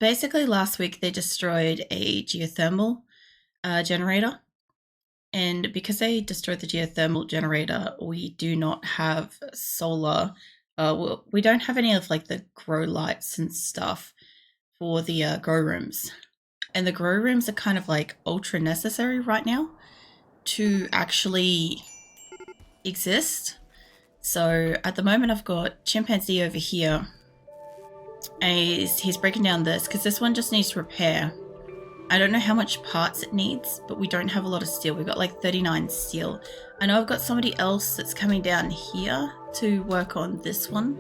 basically last week they destroyed a geothermal generator. And because they destroyed the geothermal generator, we do not have solar. We don't have any of like the grow lights and stuff for the grow rooms. And the grow rooms are kind of like ultra necessary right now to actually exist. So at the moment I've got chimpanzee over here. And he's breaking down this because this one just needs repair. I don't know how much parts it needs, but we don't have a lot of steel. We've got like 39 steel. I know I've got somebody else that's coming down here to work on this one.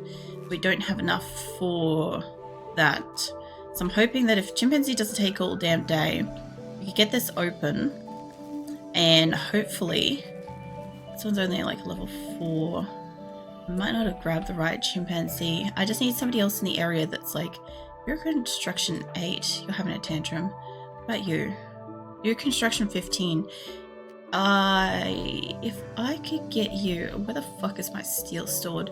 We don't have enough for that. So I'm hoping that if chimpanzee doesn't take all damn day, we can get this open. And hopefully, this one's only like level 4. I might not have grabbed the right chimpanzee. I just need somebody else in the area that's like, you're construction 8. You're having a tantrum. What about you? You're construction 15. If I could get you... Where the fuck is my steel stored?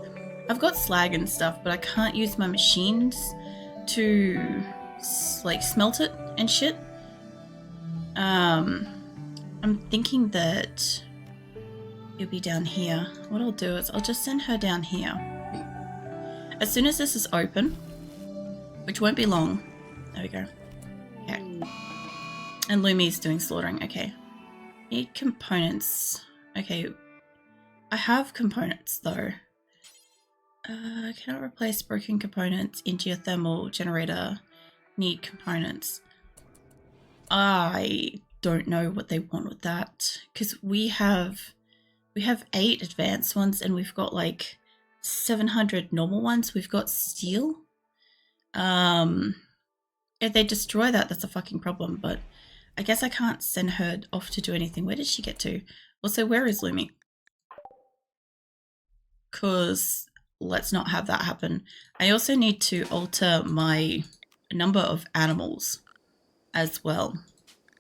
I've got slag and stuff, but I can't use my machines to like smelt it and shit. I'm thinking that you'll be down here. What I'll do is I'll just send her down here. As soon as this is open, which won't be long. There we go. Okay. And Lumi's doing slaughtering. Okay. Need components. Okay. I have components though. Cannot replace broken components in geothermal generator. Need components. I don't know what they want with that because we have 8 advanced ones and we've got like 700 normal ones. We've got steel. If they destroy that, that's a fucking problem, but I guess I can't send her off to do anything. Where did she get to? Also, where is Lumi? Because let's not have that happen. I also need to alter my number of animals as well.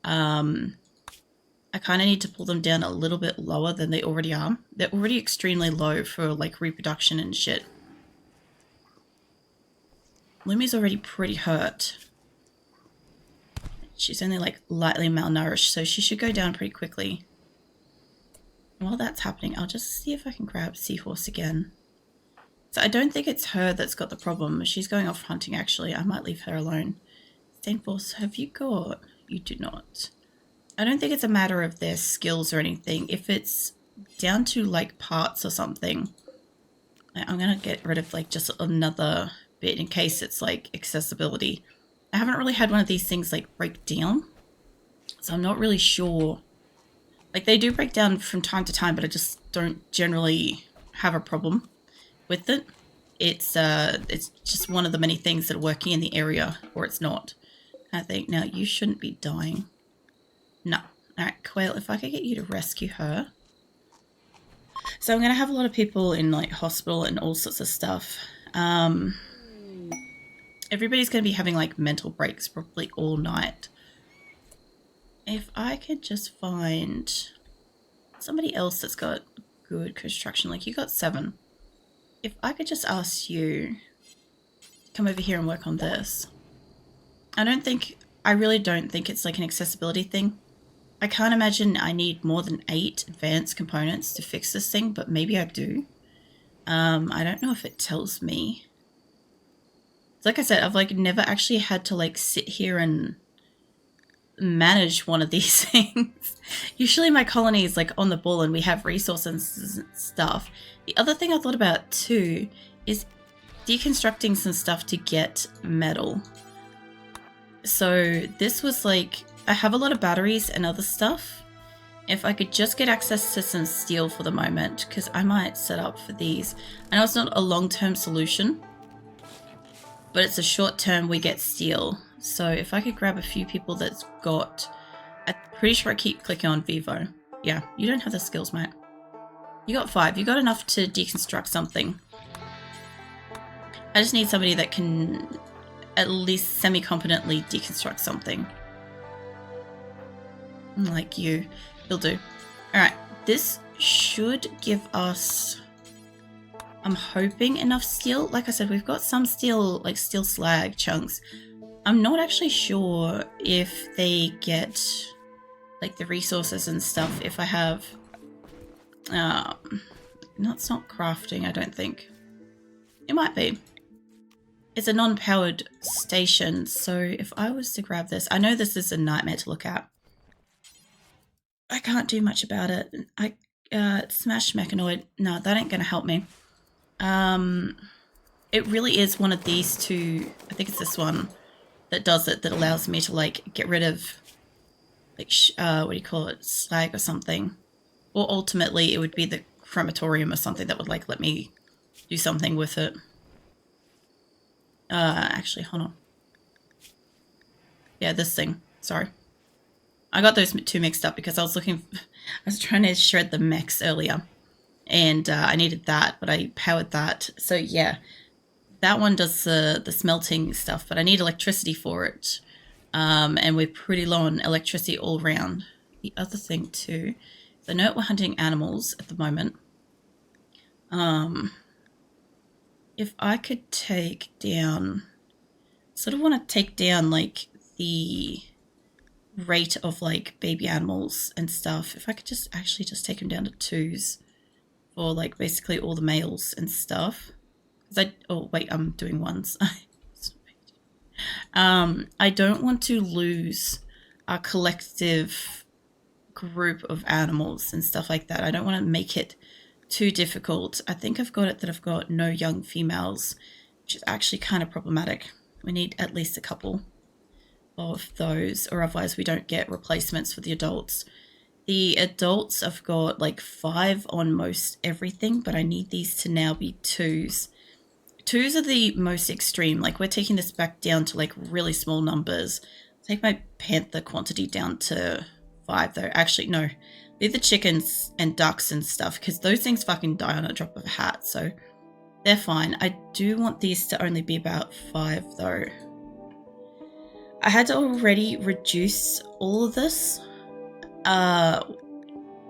I kind of need to pull them down a little bit lower than they already are. They're already extremely low for like reproduction and shit. Lumi's already pretty hurt. She's only like lightly malnourished, so she should go down pretty quickly. And while that's happening, I'll just see if I can grab Seahorse again. So I don't think it's her that's got the problem. She's going off hunting actually. I might leave her alone. Stainforce, have you got? You do not. I don't think it's a matter of their skills or anything. If it's down to like parts or something, I'm gonna get rid of like just another bit in case it's like accessibility. I haven't really had one of these things like break down, so I'm not really sure. Like they do break down from time to time, but I just don't generally have a problem with it. It's just one of the many things that are working in the area, or it's not. I think now you shouldn't be dying. No. Alright, Quail, if I could get you to rescue her. So I'm going to have a lot of people in like hospital and all sorts of stuff. Everybody's going to be having like mental breaks probably all night. If I could just find somebody else that's got good construction, like you got 7. If I could just ask you to come over here and work on this. I really don't think it's like an accessibility thing. I can't imagine I need more than 8 advanced components to fix this thing, but maybe I do. I don't know if it tells me. Like I said, I've like never actually had to like sit here and manage one of these things. Usually my colony is like on the ball and we have resources and stuff. The other thing I thought about too is deconstructing some stuff to get metal. So this was like, I have a lot of batteries and other stuff. If I could just get access to some steel for the moment, because I might set up for these. I know it's not a long-term solution, but it's a short-term we get steel. So if I could grab a few people that's got, I'm pretty sure I keep clicking on Vivo. Yeah, you don't have the skills, mate. You got 5. You got enough to deconstruct something. I just need somebody that can at least semi-competently deconstruct something. Like you. You'll do. Alright, this should give us, I'm hoping, enough steel. Like I said, we've got some steel, like steel slag chunks. I'm not actually sure if they get like the resources and stuff if I have no, it's not crafting, I don't think. It might be. It's a non-powered station, so if I was to grab this, I know this is a nightmare to look at. I can't do much about it. Smash mechanoid. No, that ain't gonna help me. It really is one of these two, I think it's this one, that does it, that allows me to like get rid of like what do you call it, slag or something. Or ultimately it would be the crematorium or something that would like let me do something with it. Actually, hold on. Yeah, this thing. Sorry. I got those two mixed up because I was trying to shred the mechs earlier. And I needed that, but I powered that. So yeah, that one does the smelting stuff, but I need electricity for it. And we're pretty low on electricity all around. The other thing too, I know we're hunting animals at the moment. If I could take down, sort of want to take down like the rate of like baby animals and stuff. If I could just actually just take them down to 2s for like basically all the males and stuff. Oh wait, I'm doing 1s. I don't want to lose our collective group of animals and stuff like that. I don't want to make it too difficult. I think I've got it that I've got no young females, which is actually kind of problematic. We need at least a couple of those, or otherwise we don't get replacements for the adults. The adults I've got like 5 on most everything, but I need these to now be 2s. 2s are the most extreme. Like we're taking this back down to like really small numbers. Take my panther quantity down to 5 though. Actually, no. Leave the chickens and ducks and stuff because those things fucking die on a drop of a hat, so they're fine. I do want these to only be about 5 though. I had to already reduce all of this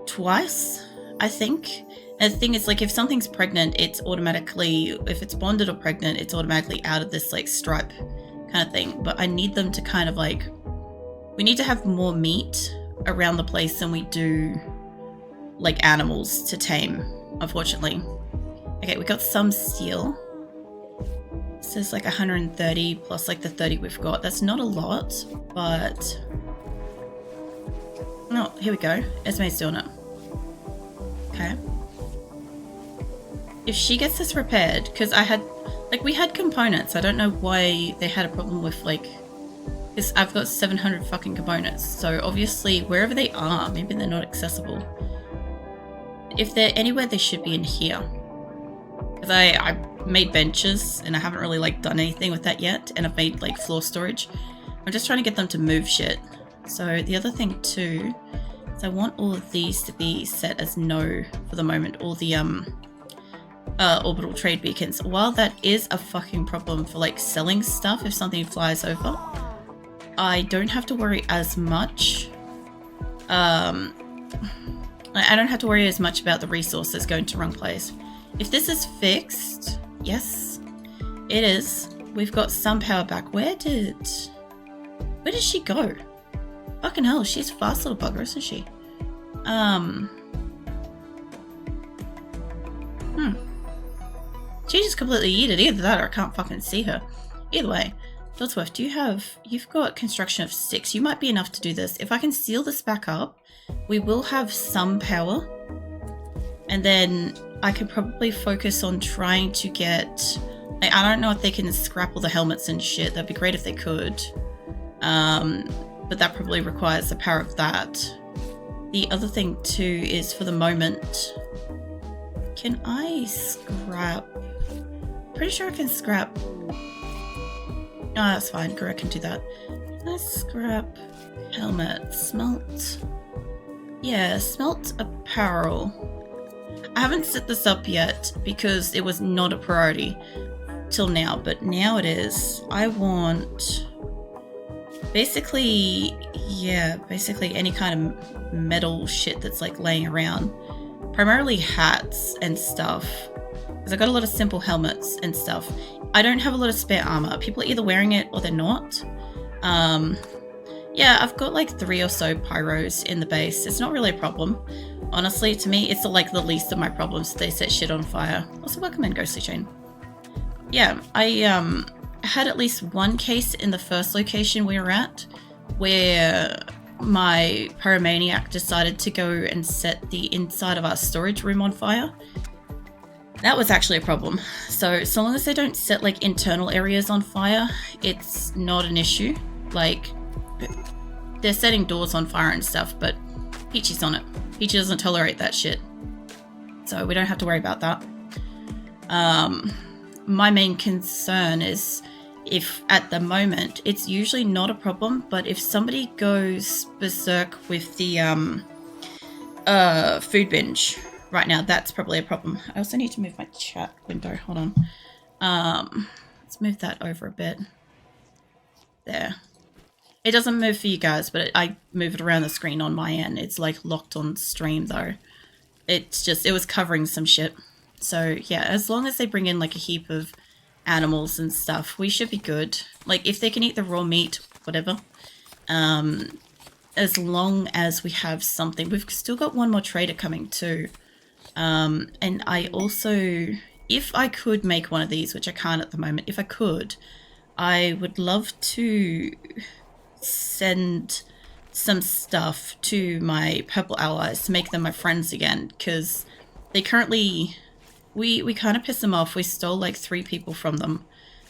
twice, I think. And the thing is, like, if something's pregnant, it's automatically, if it's bonded or pregnant, it's automatically out of this like stripe kind of thing. But I need them to kind of like, we need to have more meat around the place than we do like animals to tame, unfortunately. Okay, we got some steel. This is like 130 plus like the 30 we've got. That's not a lot, but oh, here we go. Esme's doing it. Okay. If she gets this repaired, because we had components. I don't know why they had a problem with like, because I've got 700 fucking components. So obviously wherever they are, maybe they're not accessible. If they're anywhere, they should be in here. Because I made benches and I haven't really like done anything with that yet. And I've made like floor storage. I'm just trying to get them to move shit. So the other thing too, is I want all of these to be set as no for the moment. All the orbital trade beacons. While that is a fucking problem for like selling stuff if something flies over, I don't have to worry as much. I don't have to worry as much about the resources going to the wrong place. If this is fixed, yes, it is. We've got some power back. Where did she go? Fucking hell, she's a fast little bugger, isn't she? She just completely yeeted. Either that or I can't fucking see her. Either way, Dodsworth, you've got construction of 6. You might be enough to do this. If I can seal this back up, we will have some power. And then I could probably focus on trying to get, I don't know if they can scrap all the helmets and shit. That'd be great if they could. But that probably requires the power of that. The other thing too is for the moment, can I scrap? Pretty sure I can scrap. Oh, that's fine. Gura can do that. Can I scrap helmet? Smelt? Yeah, smelt apparel. I haven't set this up yet because it was not a priority till now, but now it is. I want basically any kind of metal shit that's like laying around. Primarily hats and stuff. Because I got a lot of simple helmets and stuff. I don't have a lot of spare armor. People are either wearing it or they're not. Yeah, I've got like 3 or so pyros in the base. It's not really a problem. Honestly, to me, it's like the least of my problems. They set shit on fire. Also, welcome in, Ghostly Chain. Yeah, I had at least one case in the first location we were at where my pyromaniac decided to go and set the inside of our storage room on fire. That was actually a problem. So long as they don't set like internal areas on fire, it's not an issue. Like, they're setting doors on fire and stuff, but Peachy's on it. Peachy doesn't tolerate that shit. So we don't have to worry about that. My main concern is if at the moment, it's usually not a problem, but if somebody goes berserk with the food binge right now, that's probably a problem. I also need to move my chat window. Hold on. Let's move that over a bit. There. It doesn't move for you guys, but I move it around the screen on my end. It's like locked on stream though. It's just, it was covering some shit. So yeah, as long as they bring in like a heap of animals and stuff, we should be good. Like if they can eat the raw meat, whatever. As long as we have something. We've still got one more trader coming too. And I also, if I could make one of these, which I can't at the moment, if I could, I would love to send some stuff to my purple allies to make them my friends again, because they currently, we kind of pissed them off. We stole like 3 people from them,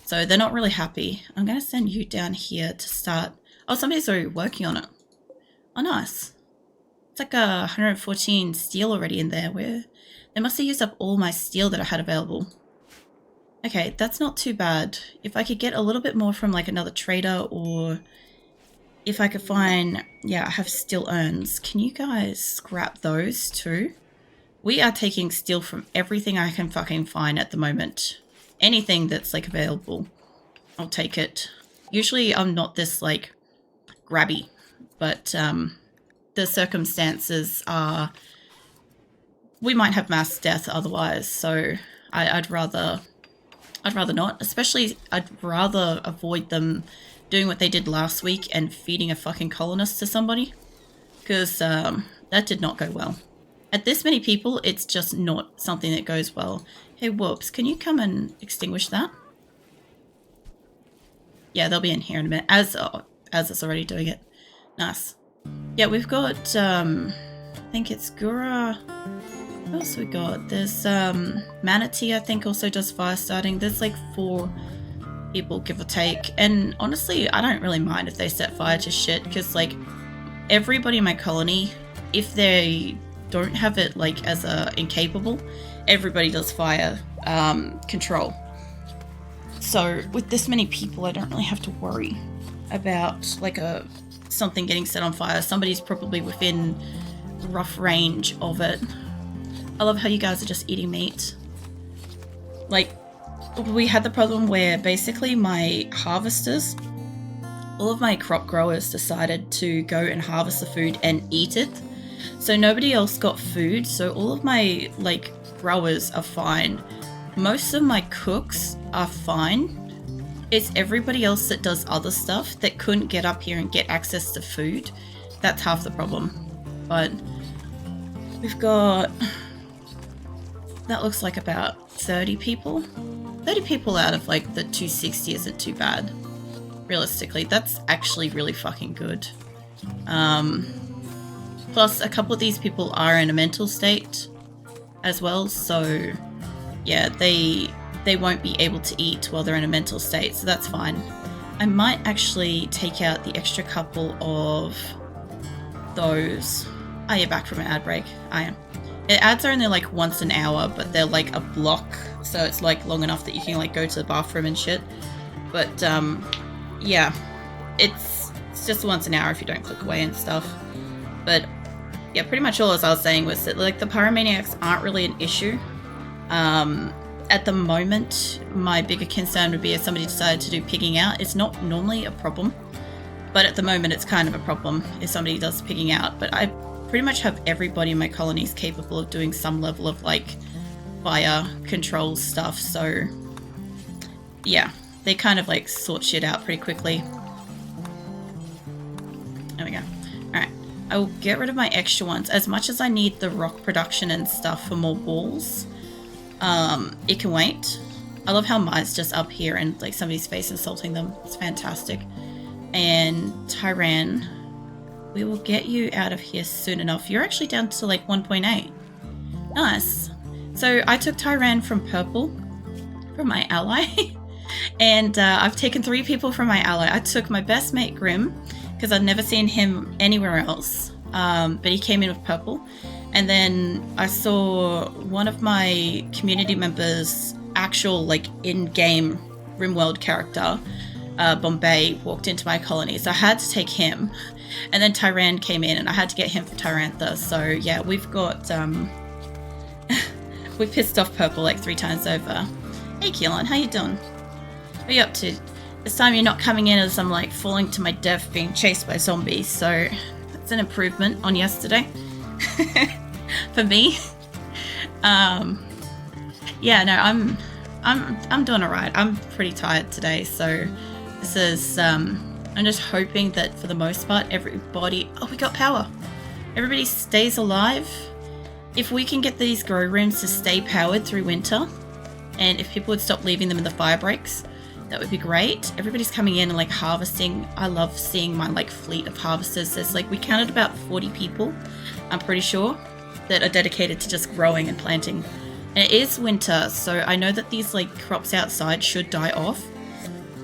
so they're not really happy. I'm going to send you down here to start. Oh, somebody's already working on it. Oh, nice. It's like 114 steel already in there. Where they must have used up all my steel that I had available. Okay, that's not too bad. If I could get a little bit more from like another trader, or if I could find, yeah, I have steel urns. Can you guys scrap those too? We are taking steel from everything I can fucking find at the moment. Anything that's like available, I'll take it. Usually I'm not this like grabby, but the circumstances are, we might have mass death otherwise, so I'd rather not. Especially, I'd rather avoid them doing what they did last week and feeding a fucking colonist to somebody, because that did not go well. At this many people, it's just not something that goes well. Hey, whoops, can you come and extinguish that? Yeah, they'll be in here in a minute, as it's already doing it. Nice. Yeah, we've got, I think it's Gura. What else we got? There's Manatee, I think, also does fire starting. There's like 4 people, give or take. And honestly, I don't really mind if they set fire to shit, because like everybody in my colony, if they don't have it like as a incapable, everybody does fire control. So with this many people, I don't really have to worry about like something getting set on fire. Somebody's probably within rough range of it. I love how you guys are just eating meat. Like, we had the problem where basically my harvesters, all of my crop growers decided to go and harvest the food and eat it. So nobody else got food, so all of my like growers are fine. Most of my cooks are fine. It's everybody else that does other stuff that couldn't get up here and get access to food. That's half the problem. But we've got, that looks like about 30 people. 30 people out of like the 260 isn't too bad. Realistically, that's actually really fucking good. Plus, a couple of these people are in a mental state as well, so yeah, they won't be able to eat while they're in a mental state, so that's fine. I might actually take out the extra couple of those. Oh, you're back from an ad break. I am. Ads are only like once an hour, but they're like a block, so it's like long enough that you can like go to the bathroom and shit. But yeah, it's just once an hour if you don't click away and stuff. But yeah, pretty much all as I was saying was that like the pyromaniacs aren't really an issue. At the moment, my bigger concern would be if somebody decided to do pigging out. It's not normally a problem, but at the moment it's kind of a problem if somebody does pigging out. But I pretty much have everybody in my colonies capable of doing some level of like fire control stuff, so yeah, they kind of like sort shit out pretty quickly. I will get rid of my extra ones. As much as I need the rock production and stuff for more walls, it can wait. I love how Mai's just up here and like somebody's face insulting them. It's fantastic. And Tyran, we will get you out of here soon enough. You're actually down to like 1.8. Nice. So I took Tyran from purple, from my ally, and I've taken 3 people from my ally. I took my best mate Grim, because I'd never seen him anywhere else, but he came in with purple. And then I saw one of my community members' actual like in-game RimWorld character, Bombay, walked into my colony, so I had to take him. And then Tyran came in and I had to get him for Tyrantha. So yeah, we've got we've pissed off purple like 3 times over. Hey Keelan, how you doing? What are you up to? This time you're not coming in as I'm like falling to my death being chased by zombies, so that's an improvement on yesterday. For me. Yeah, no, I'm doing alright. I'm pretty tired today, so this is I'm just hoping that for the most part everybody, oh, we got power. Everybody stays alive. If we can get these grow rooms to stay powered through winter, and if people would stop leaving them in the fire breaks, that would be great. Everybody's coming in and like harvesting. I love seeing my like fleet of harvesters. There's like, we counted about 40 people, I'm pretty sure, that are dedicated to just growing and planting. And it is winter, so I know that these like crops outside should die off,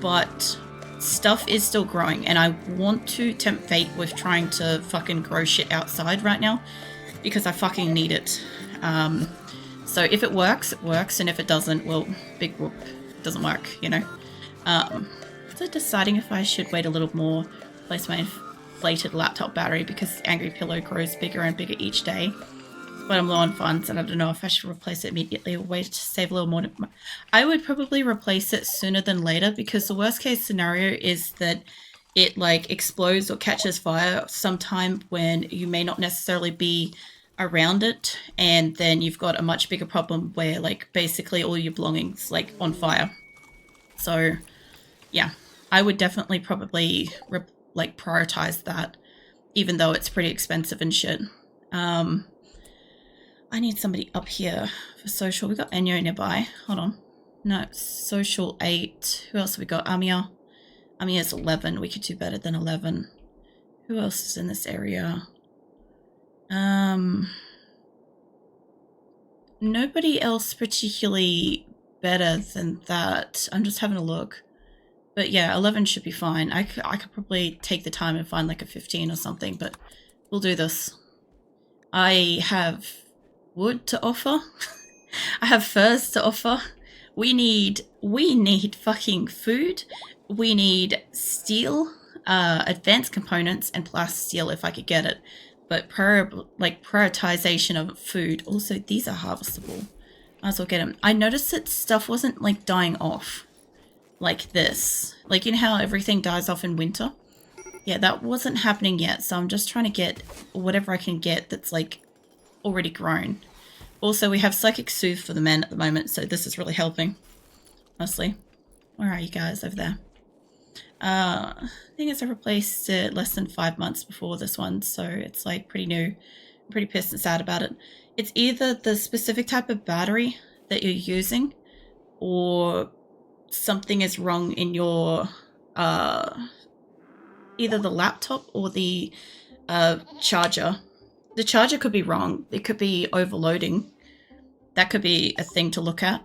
but stuff is still growing, and I want to tempt fate with trying to fucking grow shit outside right now, because I fucking need it. So if it works, it works, and if it doesn't, well, big whoop, it doesn't work, you know. So deciding if I should wait a little more, replace my inflated laptop battery, because Angry Pillow grows bigger and bigger each day. But I'm low on funds, and I don't know if I should replace it immediately or wait to save a little more. I would probably replace it sooner than later, because the worst case scenario is that it like explodes or catches fire sometime when you may not necessarily be around it, and then you've got a much bigger problem where like basically all your belongings like on fire. So yeah, I would definitely probably like prioritize that, even though it's pretty expensive and shit. I need somebody up here for social. We got Enyo nearby. Hold on. No, social 8. Who else have we got? Amia. Amia's 11. We could do better than 11. Who else is in this area? Nobody else particularly better than that. I'm just having a look. But yeah, 11 should be fine. I could probably take the time and find like a 15 or something, but we'll do this. I have wood to offer. I have furs to offer. We need fucking food. We need steel, advanced components, and plasteel if I could get it. But prioritization of food. Also, these are harvestable. Might as well get them. I noticed that stuff wasn't like dying off like this. Like, you know how everything dies off in winter? Yeah, that wasn't happening yet. So I'm just trying to get whatever I can get that's like already grown. Also, we have Psychic Soothe for the men at the moment, so this is really helping, honestly. Where are you guys over there? Thing is, I replaced it less than 5 months before this one, so it's like pretty new. I'm pretty pissed and sad about it. It's either the specific type of battery that you're using, or something is wrong in your either the laptop or the charger. The charger could be wrong. It could be overloading. That could be a thing to look at.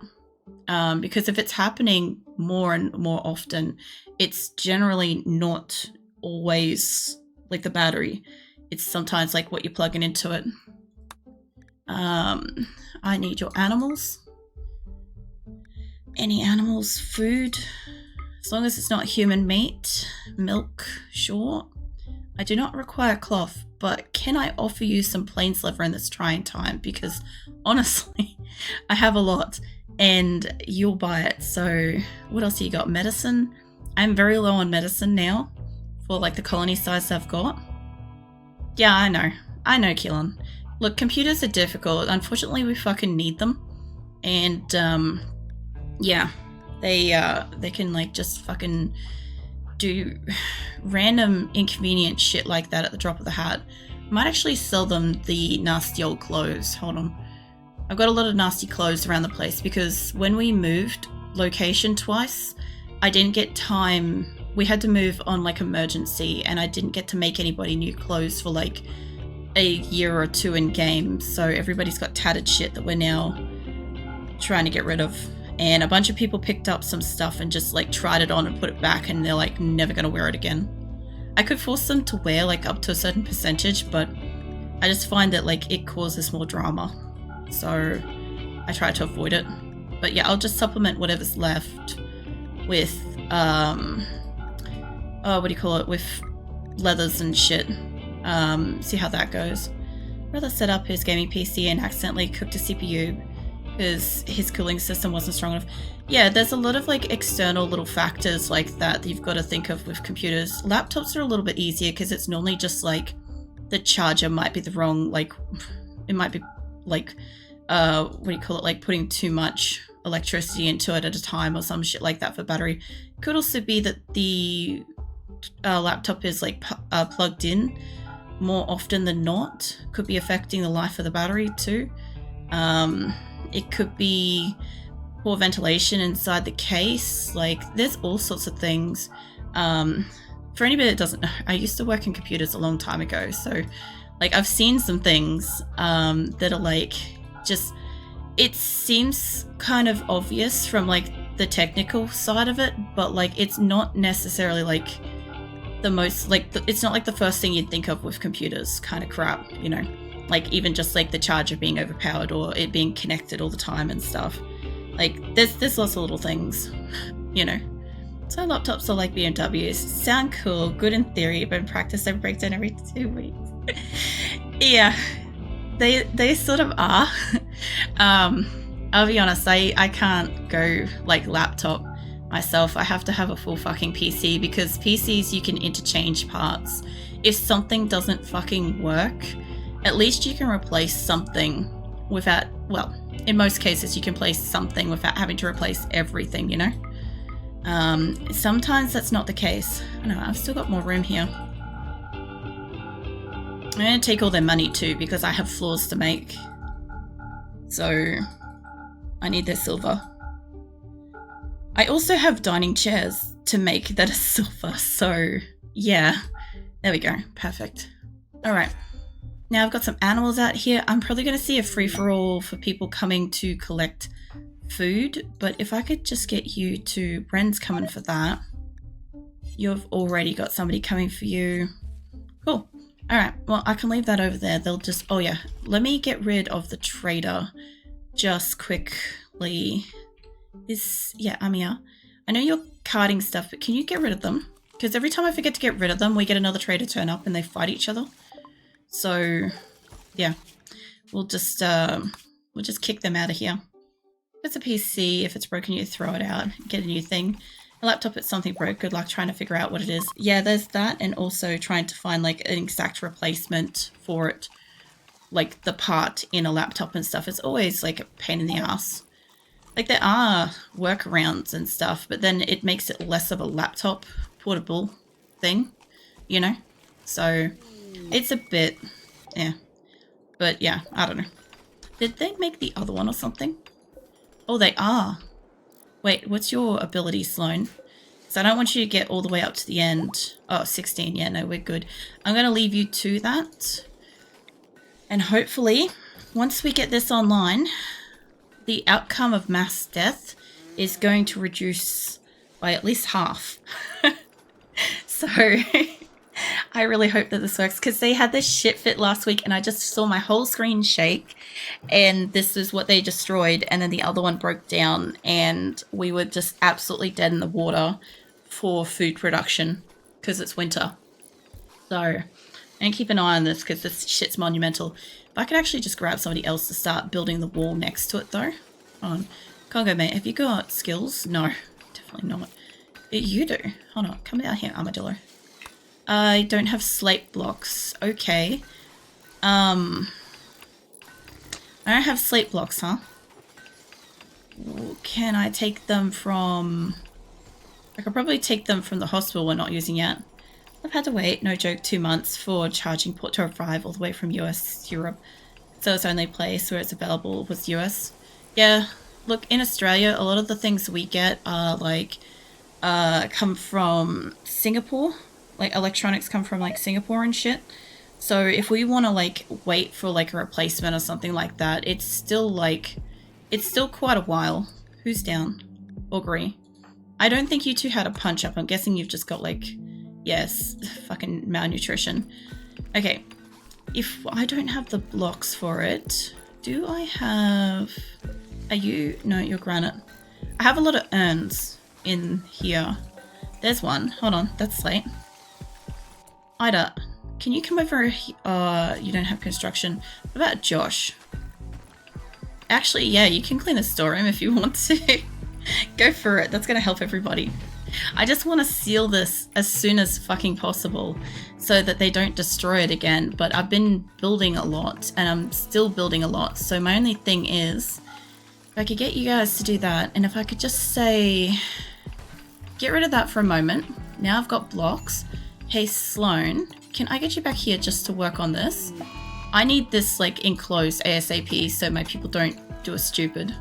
Because if it's happening more and more often, it's generally not always like the battery. It's sometimes like what you're plugging into it. I need your animals. Any animals, food. As long as it's not human meat. Milk, sure. I do not require cloth, but can I offer you some plain sliver in this trying time? Because honestly, I have a lot and you'll buy it. So what else do you got? Medicine. I'm very low on medicine now for like the colony size I've got. Yeah, I know, Keelan. Look, computers are difficult. Unfortunately, we fucking need them. And yeah, they can like just fucking do random inconvenient shit like that at the drop of the hat, Might actually sell them the nasty old clothes. Hold on. I've got a lot of nasty clothes around the place because when we moved location twice, I didn't get time. We had to move on like emergency, and I didn't get to make anybody new clothes for like a year or two in game. So everybody's got tattered shit that we're now trying to get rid of. And a bunch of people picked up some stuff and just like tried it on and put it back, and they're like never gonna wear it again. I could force them to wear like up to a certain percentage, but I just find that like it causes more drama. So I try to avoid it. But yeah, I'll just supplement whatever's left with, what do you call it? With leathers and shit. See how that goes. Brother set up his gaming PC and accidentally cooked a CPU because his cooling system wasn't strong enough. Yeah, there's a lot of like external little factors like that you've got to think of with computers. Laptops are a little bit easier because it's normally just like the charger might be the wrong, like it might be like, what do you call it? Like putting too much electricity into it at a time or some shit like that for battery. Could also be that the laptop is like plugged in more often than not. Could be affecting the life of the battery too. It could be poor ventilation inside the case. Like there's all sorts of things. For anybody that doesn't know, I used to work in computers a long time ago, so like I've seen some things that are like just, it seems kind of obvious from like the technical side of it, but like it's not necessarily like the most like it's not like the first thing you'd think of with computers kind of crap, you know, like even just like the charger being overpowered or it being connected all the time and stuff. Like there's lots of little things, you know. So laptops are like BMWs. Sound cool, good in theory, but in practice they break down every 2 weeks. Yeah, they sort of are. I'll be honest, I can't go like laptop myself. I have to have a full fucking PC because PCs you can interchange parts. If something doesn't fucking work, at least you can replace something without, well, in most cases you can replace something without having to replace everything, you know? Sometimes that's not the case. I know, I've still got more room here. I'm going to take all their money too because I have floors to make. So I need their silver. I also have dining chairs to make that are silver. So yeah, there we go. Perfect. All right. Now I've got some animals out here. I'm probably going to see a free-for-all for people coming to collect food, but if I could just get you to, Bren's coming for that. You've already got somebody coming for you. Cool. All right, well, I can leave that over there. They'll just, oh yeah, let me get rid of the trader just quickly. Yeah, Amia, I know you're carting stuff, but can you get rid of them? Because every time I forget to get rid of them, we get another trader turn up and they fight each other. So yeah, we'll just kick them out of here. If it's a PC, if it's broken, you throw it out, get a new thing. A laptop, it's something broke. Good luck trying to figure out what it is. Yeah, there's that, and also trying to find like an exact replacement for it, like the part in a laptop and stuff. It's always like a pain in the ass. Like there are workarounds and stuff, but then it makes it less of a laptop portable thing, you know? So it's a bit, yeah. But yeah, I don't know. Did they make the other one or something? Oh, they are. Wait, what's your ability, Sloan? So I don't want you to get all the way up to the end. Oh, 16. Yeah, no, we're good. I'm going to leave you to that. And hopefully, once we get this online, the outcome of mass death is going to reduce by at least half. So I really hope that this works because they had this shit fit last week and I just saw my whole screen shake and this is what they destroyed, and then the other one broke down and we were just absolutely dead in the water for food production because it's winter. So and keep an eye on this because this shit's monumental. If I could actually just grab somebody else to start building the wall next to it though. Hold on. Congo mate, have you got skills? No, definitely not. You do. Hold on, come down here, armadillo. I don't have slate blocks. Okay. I don't have slate blocks, huh? Can I take them from... I could probably take them from the hospital we're not using yet. I've had to wait, no joke, 2 months for charging port to arrive all the way from US, Europe. So it's only place where it's available was US. Yeah, look, in Australia, a lot of the things we get are like, come from Singapore. Like electronics come from like Singapore and shit. So if we want to like wait for like a replacement or something like that, it's still quite a while. Who's down? Augury. I don't think you two had a punch up. I'm guessing you've just got like, yes, fucking malnutrition. Okay, if I don't have the blocks for it, do I have, are you, no, you're granite. I have a lot of urns in here. There's one, hold on, that's slate. Ida, can you come over, you don't have construction. What about Josh? Actually, yeah, you can clean the storeroom if you want to. Go for it, that's gonna help everybody. I just want to seal this as soon as fucking possible so that they don't destroy it again, but I've been building a lot and I'm still building a lot, so my only thing is if I could get you guys to do that, and if I could just say get rid of that for a moment. Now I've got blocks. Hey Sloan, can I get you back here just to work on this? I need this like enclosed ASAP so my people don't do a stupid,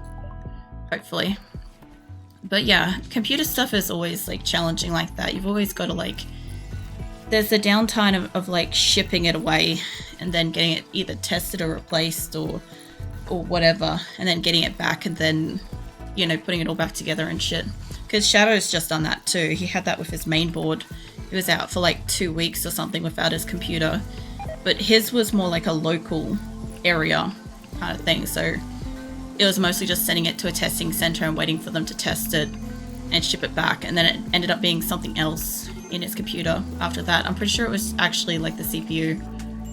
hopefully. But yeah, computer stuff is always like challenging like that. You've always got to like, there's the downtime of like shipping it away and then getting it either tested or replaced or whatever, and then getting it back and then, you know, putting it all back together and shit. Because Shadow's just done that too. He had that with his main board. He was out for like 2 weeks or something without his computer, but his was more like a local area kind of thing. So it was mostly just sending it to a testing center and waiting for them to test it and ship it back. And then it ended up being something else in his computer after that. I'm pretty sure it was actually like the CPU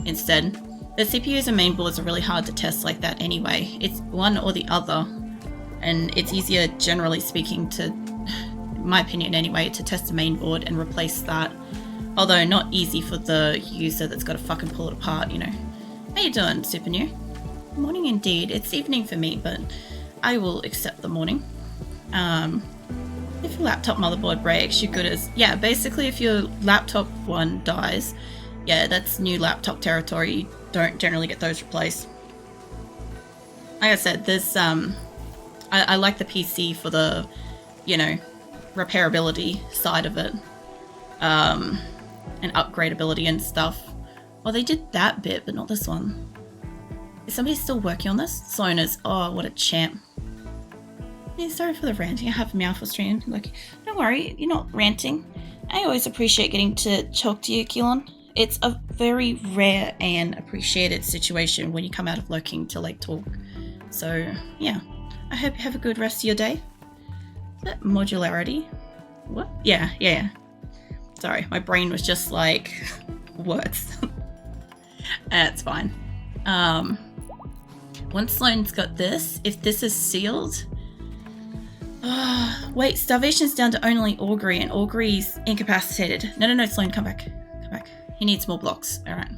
instead. The CPUs and main boards are really hard to test like that anyway. It's one or the other. And it's easier, generally speaking, to, in my opinion anyway, to test the main board and replace that. Although not easy for the user that's got to fucking pull it apart, you know. How you doing, Super New? Morning indeed. It's evening for me, but I will accept the morning. If your laptop motherboard breaks, you're good as... Yeah, basically if your laptop one dies, yeah, that's new laptop territory. You don't generally get those replaced. Like I said, there's... I like the PC for the, you know, repairability side of it. And upgradability and stuff. Well, they did that bit, but not this one. Is somebody still working on this? Sloan is. Oh, what a champ. Yeah, sorry for the ranting. I have Meow for stream. Like, don't worry, you're not ranting. I always appreciate getting to talk to you, Keelan. It's a very rare and appreciated situation when you come out of lurking to like talk. So yeah, I hope you have a good rest of your day. Is that modularity? What? Yeah. Sorry, my brain was just like words. That's fine. Once Sloan's got this, if this is sealed... wait, starvation's down to only Augury, and Augury's incapacitated. No, Sloan, come back. Come back. He needs more blocks. Alright.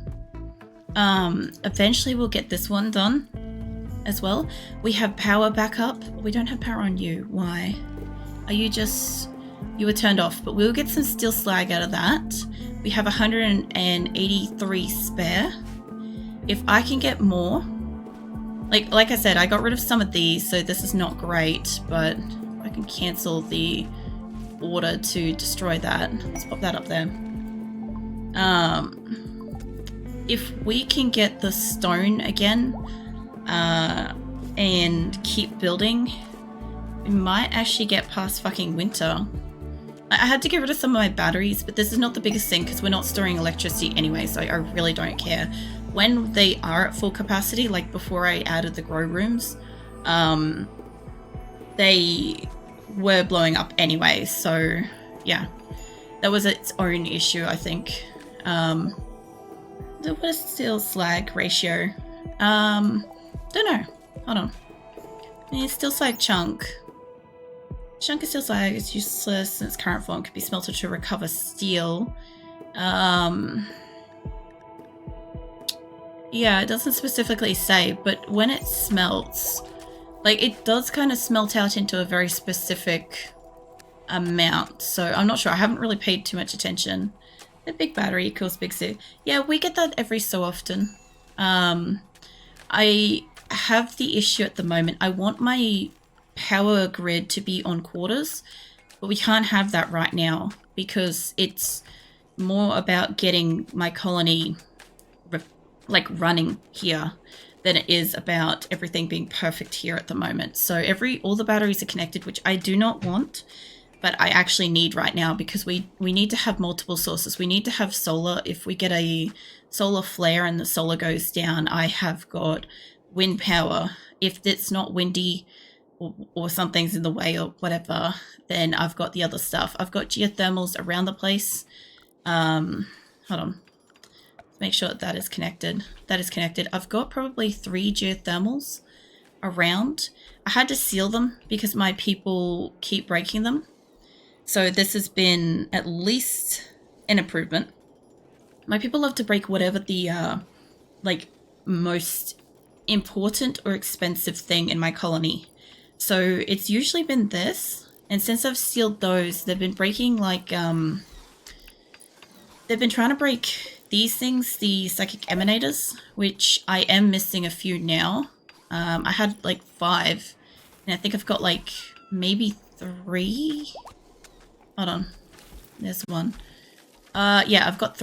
Eventually we'll get this one done as well. We have power backup. We don't have power on you. Why? Are you just... You were turned off, but we'll get some steel slag out of that. We have 183 spare. If I can get more... Like I said, I got rid of some of these, so this is not great, but I can cancel the order to destroy that. Let's pop that up there. If we can get the stone again, and keep building, we might actually get past fucking winter. I had to get rid of some of my batteries, but this is not the biggest thing because we're not storing electricity anyway, so I really don't care. When they are at full capacity, like before I added the grow rooms, they were blowing up anyway, so yeah, that was its own issue, I think. What is steel slag ratio? Don't know. Hold on. Steel slag chunk. Chunk of steel slag is useless in its current form. Could be smelted to recover steel. Yeah, it doesn't specifically say, but when it smelts, like it does kind of smelt out into a very specific amount. So I'm not sure. I haven't really paid too much attention. The big battery equals big zoo. Yeah, we get that every so often. I have the issue at the moment. I want my power grid to be on quarters, but we can't have that right now because it's more about getting my colony like running here than it is about everything being perfect here at the moment. So all the batteries are connected, which I do not want, but I actually need right now because we need to have multiple sources. We need to have solar. If we get a solar flare and the solar goes down, I have got wind power. If it's not windy or something's in the way or whatever, then I've got the other stuff. I've got geothermals around the place. Hold on. Let's make sure that is connected. That is connected. I've got probably 3 geothermals around. I had to seal them because my people keep breaking them. So this has been at least an improvement. My people love to break whatever the like most important or expensive thing in my colony. So it's usually been this, and since I've sealed those, they've been breaking like they've been trying to break these things, the psychic emanators, which I am missing a few now. I had like 5, and I think I've got like maybe 3. Hold on. There's one. Yeah, I've got